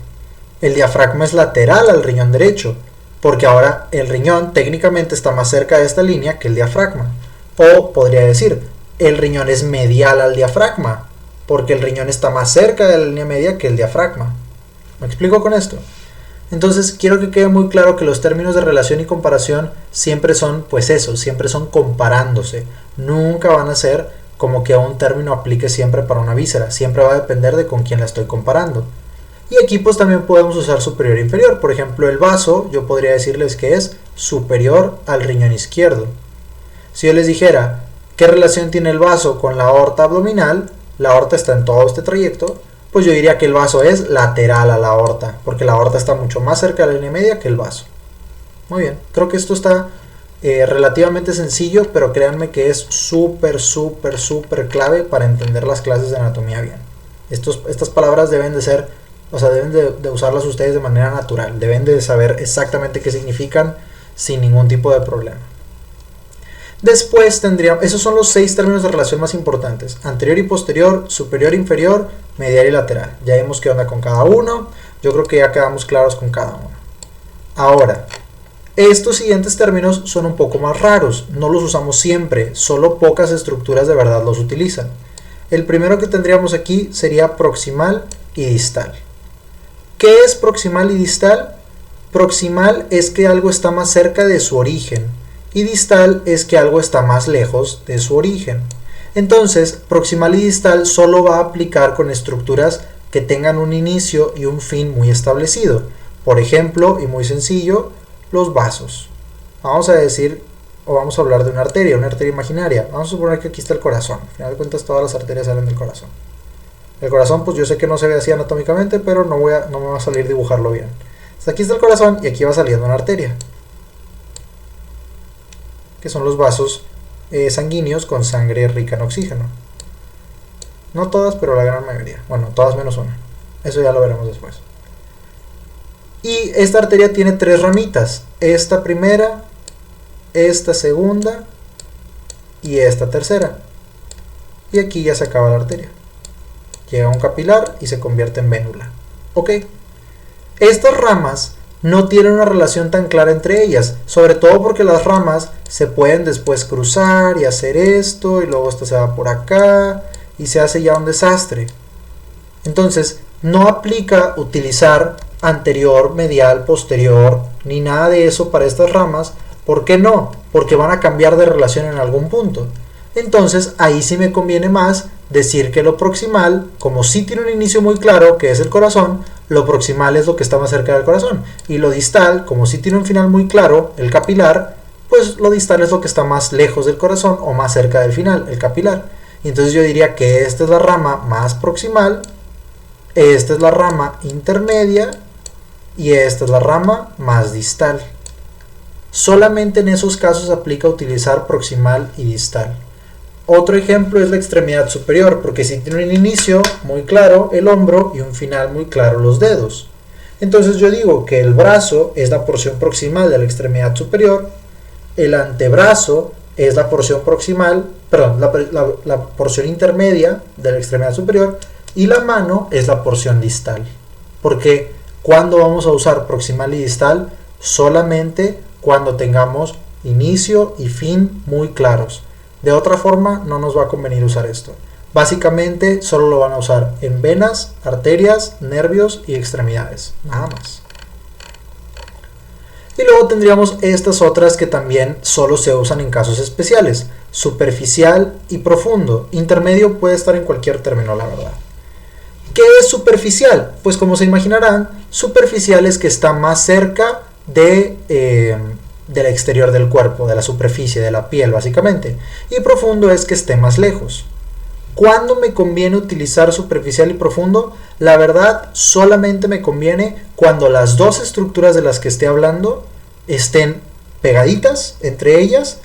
El diafragma es lateral al riñón derecho, porque ahora el riñón técnicamente está más cerca de esta línea que el diafragma. O podría decir, el riñón es medial al diafragma, porque el riñón está más cerca de la línea media que el diafragma. ¿Me explico con esto? Entonces quiero que quede muy claro que los términos de relación y comparación siempre son, pues eso, siempre son comparándose. Nunca van a ser como que un término aplique siempre para una víscera, siempre va a depender de con quién la estoy comparando. Y aquí pues también podemos usar superior e inferior. Por ejemplo, el vaso, yo podría decirles que es superior al riñón izquierdo. Si yo les dijera qué relación tiene el vaso con la aorta abdominal, la aorta está en todo este trayecto, pues yo diría que el vaso es lateral a la aorta, porque la aorta está mucho más cerca de la línea media que el vaso. Muy bien, creo que esto está relativamente sencillo, pero créanme que es súper clave para entender las clases de anatomía bien. Estas palabras deben de ser, o sea, deben de usarlas ustedes de manera natural, deben de saber exactamente qué significan sin ningún tipo de problema. Después tendríamos, esos son los 6 términos de relación más importantes: anterior y posterior, superior e inferior, medial y lateral. Ya vimos qué onda con cada uno, yo creo que ya quedamos claros con cada uno. Ahora, estos siguientes términos son un poco más raros, no los usamos siempre, solo pocas estructuras de verdad los utilizan. El primero que tendríamos aquí sería proximal y distal. ¿Qué es proximal y distal? Proximal es que algo está más cerca de su origen y distal es que algo está más lejos de su origen. Entonces, proximal y distal solo va a aplicar con estructuras que tengan un inicio y un fin muy establecido. Por ejemplo, y muy sencillo, los vasos. Vamos a decir, o vamos a hablar de una arteria imaginaria. Vamos a suponer que aquí está el corazón. Al final de cuentas, todas las arterias salen del corazón. El corazón, pues yo sé que no se ve así anatómicamente, pero no me va a salir dibujarlo bien. Entonces, aquí está el corazón y aquí va saliendo una arteria, que son los vasos sanguíneos con sangre rica en oxígeno. No todas, pero la gran mayoría. Bueno, todas menos una. Eso ya lo veremos después. Y esta arteria tiene 3 ramitas. Esta primera, esta segunda y esta tercera. Y aquí ya se acaba la arteria. Llega a un capilar y se convierte en vénula. Ok. Estas ramas no tienen una relación tan clara entre ellas, sobre todo porque las ramas se pueden después cruzar y hacer esto, y luego esto se va por acá y se hace ya un desastre. Entonces, no aplica utilizar anterior, medial, posterior, ni nada de eso para estas ramas. ¿Por qué no? Porque van a cambiar de relación en algún punto. Entonces, ahí sí me conviene más decir que lo proximal, como sí tiene un inicio muy claro, que es el corazón, lo proximal es lo que está más cerca del corazón. Y lo distal, como sí tiene un final muy claro, el capilar, pues lo distal es lo que está más lejos del corazón o más cerca del final, el capilar. Y entonces yo diría que esta es la rama más proximal, esta es la rama intermedia y esta es la rama más distal. Solamente en esos casos aplica utilizar proximal y distal. Otro ejemplo es la extremidad superior, porque si tiene un inicio muy claro el hombro y un final muy claro los dedos. Entonces yo digo que el brazo es la porción proximal de la extremidad superior, el antebrazo es la porción proximal, perdón, la porción intermedia de la extremidad superior, y la mano es la porción distal. Porque ¿cuándo vamos a usar proximal y distal? Solamente cuando tengamos inicio y fin muy claros. De otra forma no nos va a convenir usar esto. Básicamente solo lo van a usar en venas, arterias, nervios y extremidades, nada más. Y luego tendríamos estas otras que también solo se usan en casos especiales: superficial y profundo. Intermedio puede estar en cualquier término, la verdad. ¿Qué es superficial? Pues como se imaginarán, superficial es que está más cerca del exterior del cuerpo, de la superficie, de la piel básicamente. Y profundo es que esté más lejos. ¿Cuándo me conviene utilizar superficial y profundo? La verdad, solamente me conviene cuando las dos estructuras de las que esté hablando estén pegaditas entre ellas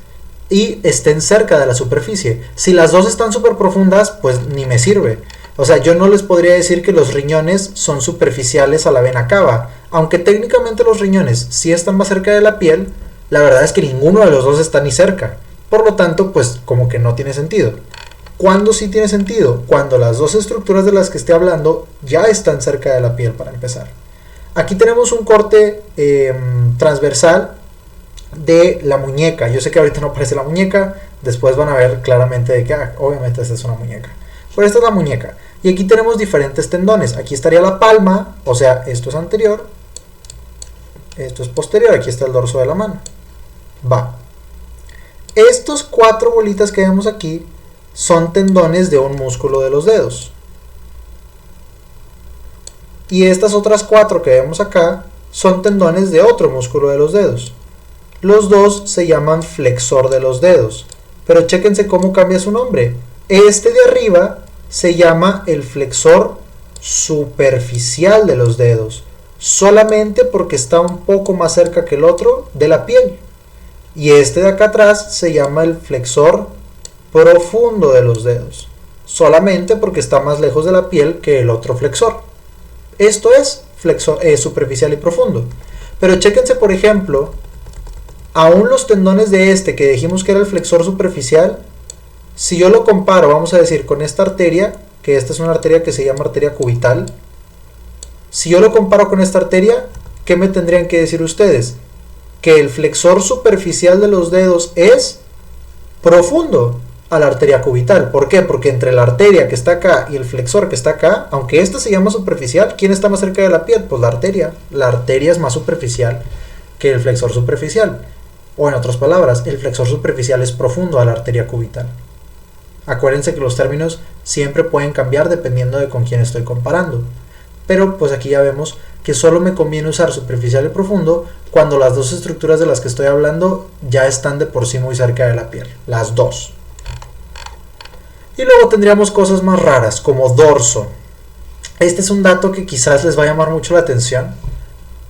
y estén cerca de la superficie. Si las dos están súper profundas, pues ni me sirve. O sea, yo no les podría decir que los riñones son superficiales a la vena cava. Aunque técnicamente los riñones sí están más cerca de la piel, la verdad es que ninguno de los dos está ni cerca. Por lo tanto, pues como que no tiene sentido. ¿Cuándo sí tiene sentido? Cuando las dos estructuras de las que esté hablando ya están cerca de la piel, para empezar. Aquí tenemos un corte transversal de la muñeca. Yo sé que ahorita no aparece la muñeca, después van a ver claramente de que obviamente esta es una muñeca. Pero esta es la muñeca. Y aquí tenemos diferentes tendones. Aquí estaría la palma, o sea, esto es anterior, esto es posterior, aquí está el dorso de la mano. Va. Estos 4 bolitas que vemos aquí son tendones de un músculo de los dedos. Y estas otras 4 que vemos acá son tendones de otro músculo de los dedos. Los dos se llaman flexor de los dedos. pero chéquense cómo cambia su nombre. Este de arriba se llama el flexor superficial de los dedos, solamente porque está un poco más cerca que el otro de la piel. Y este de acá atrás se llama el flexor profundo de los dedos, solamente porque está más lejos de la piel que el otro flexor. Esto es flexor superficial y profundo. Pero chéquense, por ejemplo, aún los tendones de este que dijimos que era el flexor superficial, si yo lo comparo, vamos a decir, con esta arteria, que esta es una arteria que se llama arteria cubital, si yo lo comparo con esta arteria, ¿qué me tendrían que decir ustedes? Que el flexor superficial de los dedos es profundo a la arteria cubital. ¿Por qué? Porque entre la arteria que está acá y el flexor que está acá, aunque esta se llama superficial, ¿quién está más cerca de la piel? Pues la arteria. La arteria es más superficial que el flexor superficial. O en otras palabras, el flexor superficial es profundo a la arteria cubital. Acuérdense que los términos siempre pueden cambiar dependiendo de con quién estoy comparando. Pero pues aquí ya vemos que solo me conviene usar superficial y profundo cuando las dos estructuras de las que estoy hablando ya están de por sí muy cerca de la piel. Las dos. Y luego tendríamos cosas más raras como dorso. Este es un dato que quizás les va a llamar mucho la atención.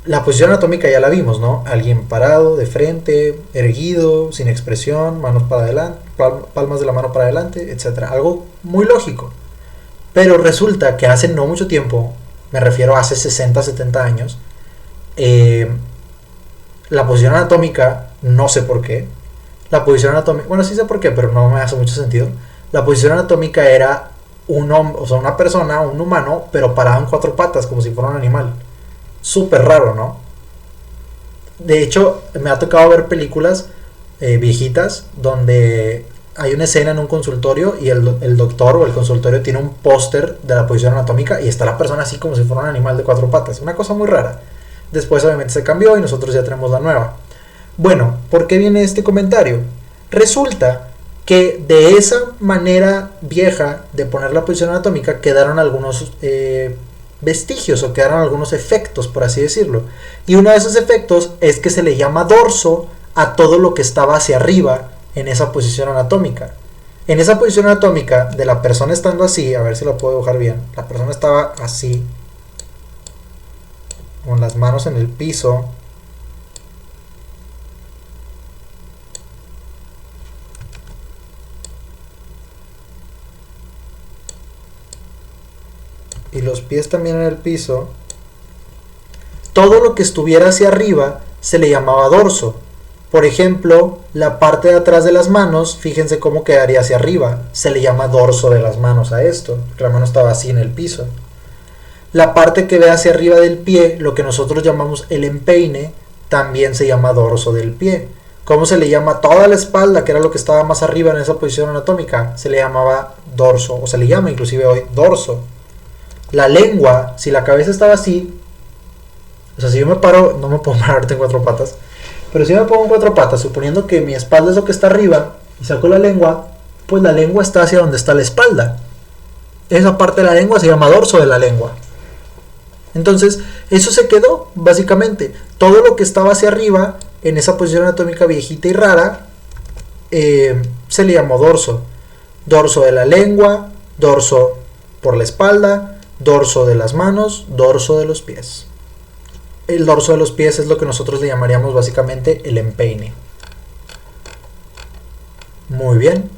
La posición anatómica ya la vimos, ¿no? Alguien parado, de frente, erguido, sin expresión, manos para adelante, palmas de la mano para adelante, etc. Algo muy lógico. Pero resulta que hace no mucho tiempo, me refiero a hace 60, 70 años, la posición anatómica, no sé por qué, la posición anatómica, bueno, sí sé por qué, pero no me hace mucho sentido. La posición anatómica era una persona, un humano, pero parado en cuatro patas, como si fuera un animal. Súper raro, ¿no? De hecho, me ha tocado ver películas viejitas donde hay una escena en un consultorio y el doctor o el consultorio tiene un póster de la posición anatómica y está la persona así como si fuera un animal de cuatro patas. Una cosa muy rara. Después obviamente se cambió y nosotros ya tenemos la nueva. Bueno, ¿por qué viene este comentario? Resulta que de esa manera vieja de poner la posición anatómica quedaron algunos vestigios o quedaron algunos efectos, por así decirlo. Y uno de esos efectos es que se le llama dorso a todo lo que estaba hacia arriba en esa posición anatómica. En esa posición anatómica de la persona estando así, a ver si lo puedo dibujar bien, la persona estaba así, con las manos en el piso, y los pies también en el piso. Todo lo que estuviera hacia arriba se le llamaba dorso. Por ejemplo, la parte de atrás de las manos, fíjense cómo quedaría hacia arriba. Se le llama dorso de las manos a esto, porque la mano estaba así en el piso. La parte que ve hacia arriba del pie, lo que nosotros llamamos el empeine, también se llama dorso del pie. ¿Cómo se le llama toda la espalda, que era lo que estaba más arriba en esa posición anatómica? Se le llamaba dorso, o se le llama inclusive hoy dorso. La lengua, si la cabeza estaba así, o sea, si yo me paro, no me puedo parar ahorita en cuatro patas, pero si me pongo en cuatro patas, suponiendo que mi espalda es lo que está arriba, y saco la lengua, pues la lengua está hacia donde está la espalda. Esa parte de la lengua se llama dorso de la lengua. Entonces, eso se quedó, básicamente. Todo lo que estaba hacia arriba, en esa posición anatómica viejita y rara, se le llamó dorso. Dorso de la lengua, dorso por la espalda, dorso de las manos, dorso de los pies. El dorso de los pies es lo que nosotros le llamaríamos básicamente el empeine. Muy bien.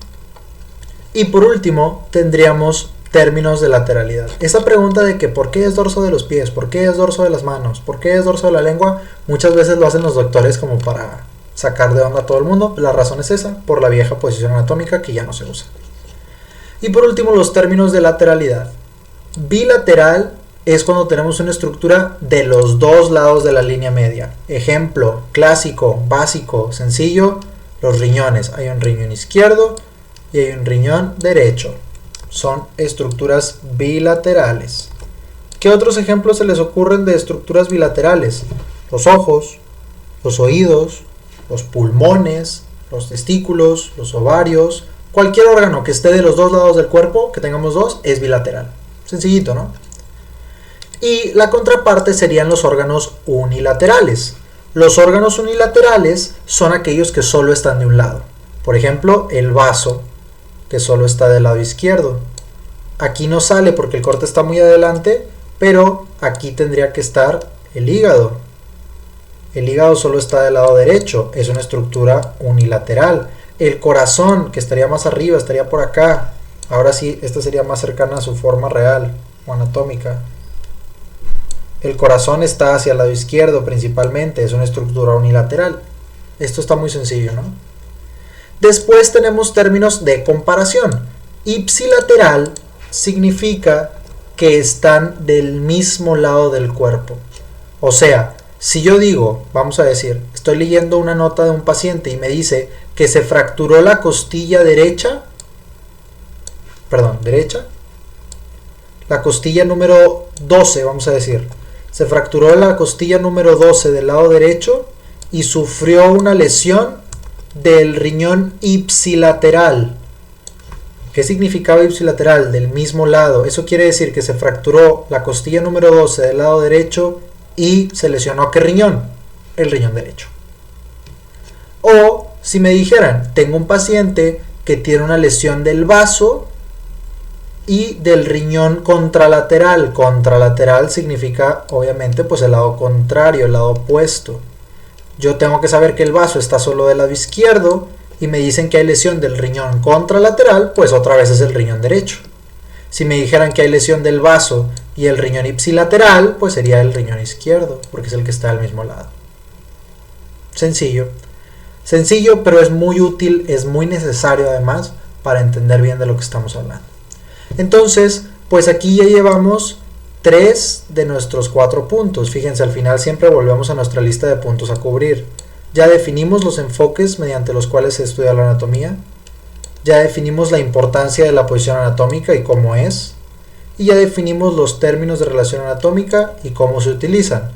Y por último tendríamos términos de lateralidad. Esa pregunta de que ¿por qué es dorso de los pies? ¿Por qué es dorso de las manos? ¿Por qué es dorso de la lengua? Muchas veces lo hacen los doctores como para sacar de onda a todo el mundo. La razón es esa, por la vieja posición anatómica que ya no se usa. Y por último los términos de lateralidad. Bilateral es cuando tenemos una estructura de los dos lados de la línea media. Ejemplo clásico, básico, sencillo, los riñones. Hay un riñón izquierdo y hay un riñón derecho. Son estructuras bilaterales. ¿Qué otros ejemplos se les ocurren de estructuras bilaterales? Los ojos, los oídos, los pulmones, los testículos, los ovarios. Cualquier órgano que esté de los dos lados del cuerpo, que tengamos dos, es bilateral. Sencillito, ¿no? Y la contraparte serían los órganos unilaterales. Los órganos unilaterales son aquellos que solo están de un lado. Por ejemplo, el vaso, que solo está del lado izquierdo. Aquí no sale porque el corte está muy adelante, pero aquí tendría que estar el hígado. El hígado solo está del lado derecho, es una estructura unilateral. El corazón, que estaría más arriba, estaría por acá. Ahora sí, esta sería más cercana a su forma real o anatómica. El corazón está hacia el lado izquierdo principalmente, es una estructura unilateral. Esto está muy sencillo, ¿no? Después tenemos términos de comparación. Ipsilateral significa que están del mismo lado del cuerpo. O sea, si yo digo, vamos a decir, estoy leyendo una nota de un paciente y me dice que se fracturó la costilla derecha, la costilla número 12, vamos a decir, se fracturó la costilla número 12 del lado derecho y sufrió una lesión del riñón ipsilateral. ¿Qué significaba ipsilateral? Del mismo lado. Eso quiere decir que se fracturó la costilla número 12 del lado derecho y se lesionó ¿qué riñón? El riñón derecho. O si me dijeran, tengo un paciente que tiene una lesión del vaso y del riñón contralateral. Contralateral significa obviamente pues el lado contrario, el lado opuesto. Yo tengo que saber que el vaso está solo del lado izquierdo y me dicen que hay lesión del riñón contralateral, pues otra vez es el riñón derecho. Si me dijeran que hay lesión del vaso y el riñón ipsilateral, pues sería el riñón izquierdo, porque es el que está al mismo lado. Sencillo. Sencillo, pero es muy útil, es muy necesario además para entender bien de lo que estamos hablando. Entonces, pues aquí ya llevamos 3 de nuestros 4 puntos. Fíjense, al final siempre volvemos a nuestra lista de puntos a cubrir. Ya definimos los enfoques mediante los cuales se estudia la anatomía. Ya definimos la importancia de la posición anatómica y cómo es. Y ya definimos los términos de relación anatómica y cómo se utilizan.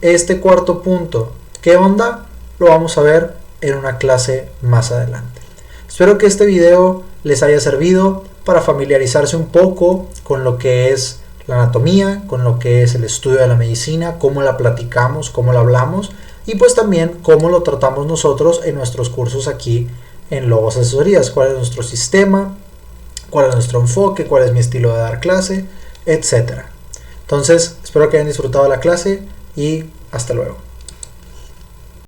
Este cuarto punto, ¿qué onda? Lo vamos a ver en una clase más adelante. Espero que este video les haya servido para familiarizarse un poco con lo que es la anatomía, con lo que es el estudio de la medicina, cómo la platicamos, cómo la hablamos y pues también cómo lo tratamos nosotros en nuestros cursos aquí en Logos Asesorías, cuál es nuestro sistema, cuál es nuestro enfoque, cuál es mi estilo de dar clase, etc. Entonces, espero que hayan disfrutado la clase y hasta luego.